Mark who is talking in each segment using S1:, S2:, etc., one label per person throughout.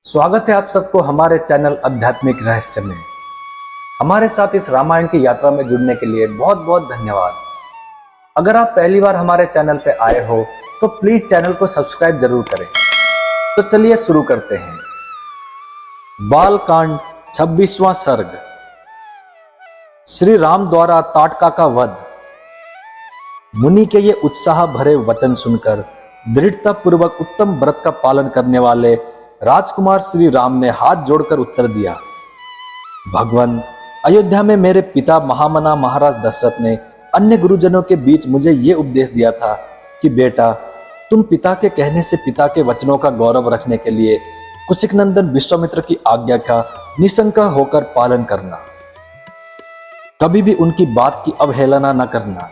S1: स्वागत है आप सबको हमारे चैनल आध्यात्मिक रहस्य में। हमारे साथ इस रामायण की यात्रा में जुड़ने के लिए बहुत बहुत धन्यवाद। अगर आप पहली बार हमारे चैनल पे आए हो तो प्लीज चैनल को सब्सक्राइब जरूर करें। तो चलिए शुरू करते हैं। बालकांड 26वां सर्ग। श्री राम द्वारा ताटका का वध। मुनि के ये उत्साह भरे वचन सुनकर दृढ़ता पूर्वक उत्तम व्रत का पालन करने वाले राजकुमार श्री राम ने हाथ जोड़कर उत्तर दिया, भगवान, अयोध्या में मेरे पिता महामना महाराज दशरथ ने अन्य गुरुजनों के बीच मुझे यह उपदेश दिया था कि बेटा, तुम पिता के कहने से पिता के वचनों का गौरव रखने के लिए कुशिक नंदन विश्वामित्र की आज्ञा का निशंका होकर पालन करना, कभी भी उनकी बात की अवहेलना न करना।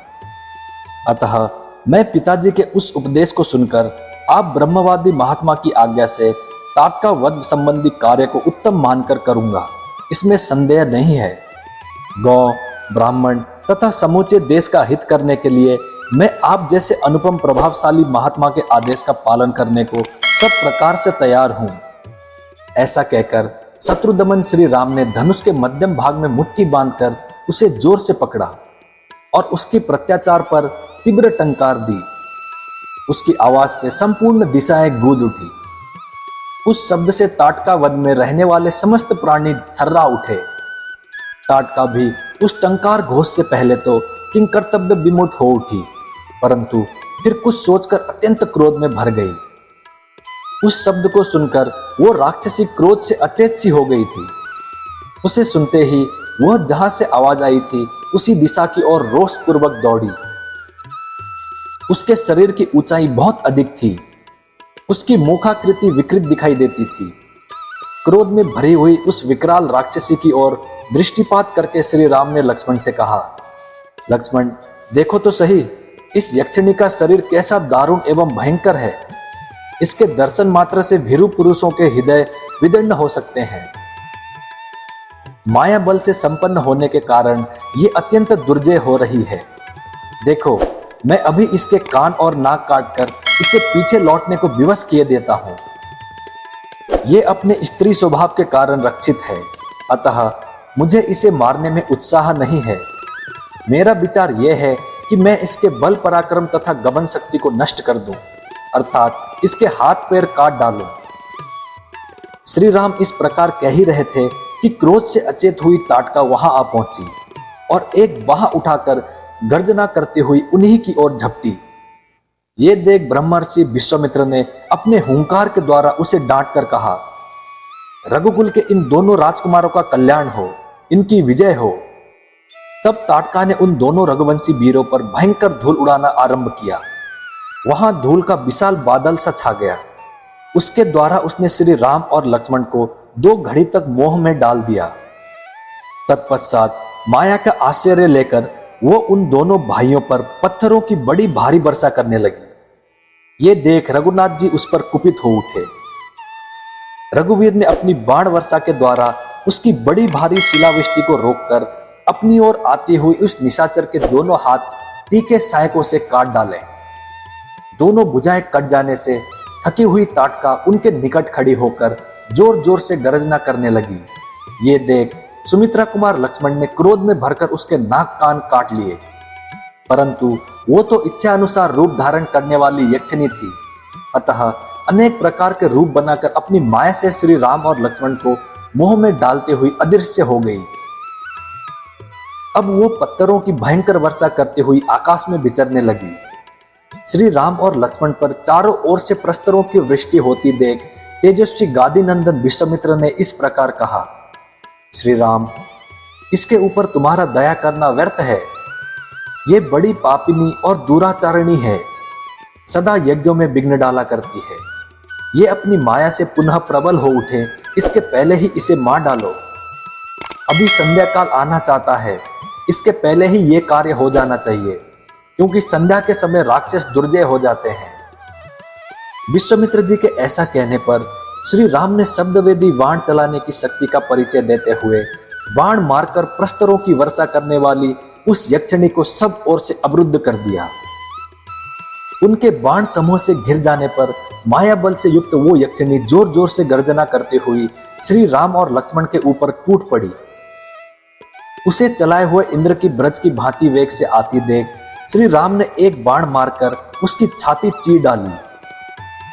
S1: अतः मैं पिताजी के उस उपदेश को सुनकर आप ब्रह्मवादी महात्मा की आज्ञा से ताटका वध संबंधी कार्य को उत्तम मानकर करूंगा, इसमें संदेह नहीं है। गौ, ब्राह्मण तथा समूचे देश का हित करने के लिए मैं आप जैसे अनुपम प्रभावशाली महात्मा के आदेश का पालन करने को सब प्रकार से तैयार हूं। ऐसा कहकर शत्रुदमन श्री राम ने धनुष के मध्यम भाग में मुट्ठी बांधकर उसे जोर से पकड़ा और उसकी प्रत्याचार पर तीव्र टंकार दी। उसकी आवाज से संपूर्ण दिशाएं गूंज उठी। उस शब्द से ताटका वन में रहने वाले समस्त प्राणी थर्रा उठे। ताटका भी उस टंकार घोष से पहले तो किंकर्तव्य विमुख हो उठी, परंतु फिर कुछ सोचकर अत्यंत क्रोध में भर गई। उस शब्द को सुनकर वो राक्षसी क्रोध से अचेत सी हो गई थी। उसे सुनते ही वह जहां से आवाज आई थी उसी दिशा की ओर रोष पूर्वक दौड़ी। उसके शरीर की ऊंचाई बहुत अधिक थी। उसकी मुखाकृति विकृत दिखाई देती थी। क्रोध में भरी हुई उस विकराल राक्षसी की ओर दृष्टिपात करके श्री राम ने लक्ष्मण से कहा, लक्ष्मण, देखो तो सही, इस यक्षिणी का शरीर कैसा दारुण एवं भयंकर है। इसके दर्शन मात्र से भीरू पुरुषों के हृदय विदीर्ण हो सकते हैं। माया बल से संपन्न होने के कारण ये अत्यंत दुर्जय हो रही है। देखो, मैं अभी इसके कान और नाक काटकर इसे पीछे लौटने को विवश किए देता हूं। यह अपने स्त्री स्वभाव के कारण रक्षित है, अतः मुझे इसे मारने में उत्साह नहीं है। मेरा विचार यह है कि मैं इसके बल पराक्रम तथा गमन शक्ति को नष्ट कर दूं, अर्थात इसके हाथ पैर काट डालूं। श्री राम इस प्रकार कह ही रहे थे कि क्रोध से अचेत हुई ताटका वहां आ पहुंची और एक बाह उठाकर गर्जना करती हुई उन्हीं की ओर झपटी। ये देख ब्रह्मर्षि विश्वामित्र ने अपने हुंकार के द्वारा उसे डांट कर कहा, रघुकुल के इन दोनों राजकुमारों का कल्याण हो, इनकी विजय हो। तब ताटका ने उन दोनों रघुवंशी वीरों पर भयंकर धूल उड़ाना आरंभ किया। वहां धूल का विशाल बादल सा छा गया। उसके द्वारा उसने श्री राम और लक्ष्मण को 2 घड़ी तक मोह में डाल दिया। तत्पश्चात माया का आश्चर्य लेकर वो उन दोनों भाइयों पर पत्थरों की बड़ी भारी वर्षा करने लगी। ये देख रघुनाथ जी उस पर कुपित हो उठे। रघुवीर ने अपनी बाण वर्षा के द्वारा उसकी बड़ी भारी शिलावृष्टि को रोककर अपनी ओर आती हुई उस निशाचर के दोनों हाथ तीखे सहायकों से काट डाले। दोनों भुजाएं कट जाने से थकी हुई ताटका उनके निकट खड़ी होकर जोर जोर से गर्जना करने लगी। ये देख सुमित्रा कुमार लक्ष्मण ने क्रोध में भरकर उसके नाक कान काट लिए, परंतु वो तो इच्छा अनुसार रूप धारण करने वाली यक्षिणी थी, अतः अनेक प्रकार के रूप बनाकर अपनी माया से श्री राम और लक्ष्मण को मोह में डालते हुई अदृश्य हो गई। अब वो पत्थरों की भयंकर वर्षा करते हुई आकाश में विचरने लगी। श्री राम और लक्ष्मण पर चारों ओर से प्रस्तरों की वृष्टि होती देख तेजस्वी गादी नंदन विश्वामित्र ने इस प्रकार कहा, श्री राम, इसके ऊपर तुम्हारा दया करना व्यर्थ है। ये बड़ी पापिनी और दुराचारिणी है, सदा यज्ञों में विघ्न डाला करती है। ये अपनी माया से पुनः प्रबल हो उठे, इसके पहले ही इसे मार डालो। अभी संध्या काल आना चाहता है, इसके पहले ही ये कार्य हो जाना चाहिए, क्योंकि संध्या के समय राक्षस दुर्जय हो जाते हैं। विश्वामित्र जी के ऐसा कहने पर श्री राम ने शब्दवेदी बाण चलाने की शक्ति का परिचय देते हुए बाण मारकर प्रस्तरों की वर्षा करने वाली उस यक्षिणी को सब ओर से अवरुद्ध कर दिया। उनके बाण समूह से घिर जाने पर माया बल से युक्त वो यक्षिणी जोर जोर से गर्जना करते हुई श्री राम और लक्ष्मण के ऊपर टूट पड़ी। उसे चलाए हुए इंद्र की ब्रज की भांति वेग से आती देख श्री राम ने एक बाण मारकर उसकी छाती चीर डाली।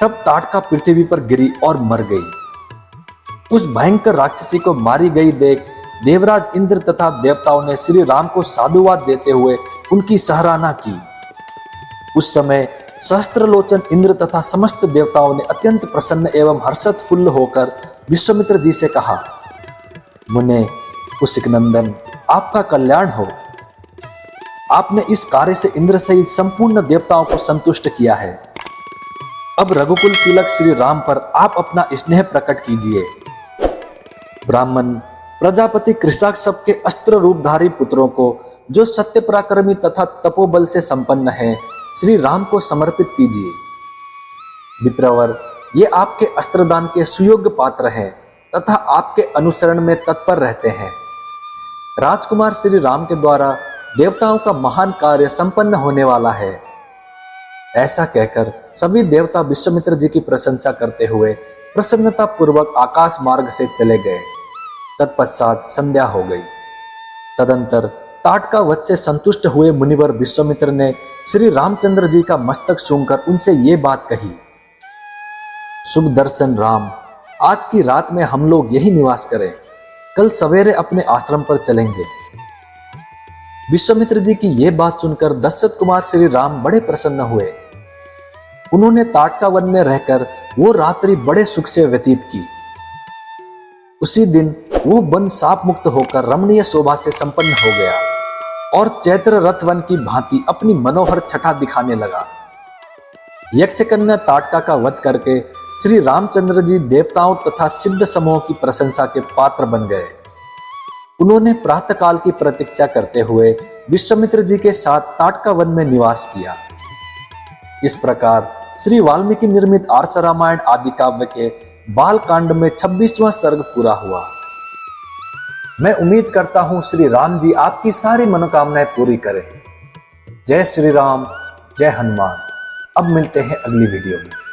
S1: तब ताड़का पृथ्वी पर गिरी और मर गई। उस भयंकर राक्षसी को मारी गई देख देवराज इंद्र तथा देवताओं ने श्री राम को साधुवाद देते हुए उनकी सराहना की। उस समय सहस्त्रलोचन इंद्र तथा समस्त देवताओं ने अत्यंत प्रसन्न एवं हर्षोत्फुल्ल होकर विश्वामित्र जी से कहा, मुने कुशिक नंदन, आपका कल्याण हो। आपने इस कार्य से इंद्र सहित संपूर्ण देवताओं को संतुष्ट किया है। अब रघुकुल तिलक श्री राम पर आप अपना स्नेह प्रकट कीजिए। ब्राह्मण प्रजापति कृषक सबके अस्त्र रूपधारी पुत्रों को, जो सत्य पराक्रमी तथा तपोबल से संपन्न है, श्री राम को समर्पित कीजिए। विप्रवर, ये आपके अस्त्रदान के सुयोग्य पात्र हैं तथा आपके अनुसरण में तत्पर रहते हैं। राजकुमार श्री राम के द्वारा देवताओं का महान कार्य संपन्न होने वाला है। ऐसा कहकर सभी देवता विश्वामित्र जी की प्रशंसा करते हुए प्रसन्नता पूर्वक आकाश मार्ग से चले गए। तत्पश्चात संध्या हो गई। तदंतर ताटका वध से संतुष्ट हुए मुनिवर विश्वामित्र ने श्री रामचंद्र जी का मस्तक सूंघकर उनसे ये बात कही, शुभ दर्शन राम, आज की रात में हम लोग यही निवास करें, कल सवेरे अपने आश्रम पर चलेंगे। विश्वामित्र जी की यह बात सुनकर दशरथ कुमार श्री राम बड़े प्रसन्न हुए। उन्होंने ताटका वन में रहकर वो रात्रि बड़े सुख से व्यतीत की। उसी दिन वो वन साप मुक्त होकर रमणीय शोभा से संपन्न हो गया और चैत्र रथ वन की भांति अपनी मनोहर छटा दिखाने लगा। यक्षकन्या ताटका का वध करके श्री रामचंद्र जी देवताओं तथा सिद्ध समूह की प्रशंसा के पात्र बन गए। उन्होंने प्रातःकाल की प्रतीक्षा करते हुए विश्वामित्र जी के साथ ताटका वन में निवास किया। इस प्रकार श्री वाल्मीकि निर्मित आर्ष रामायण आदि काव्य के बाल कांड में 26वां सर्ग पूरा हुआ। मैं उम्मीद करता हूं श्री राम जी आपकी सारी मनोकामनाएं पूरी करें। जय श्री राम, जय हनुमान। अब मिलते हैं अगली वीडियो में।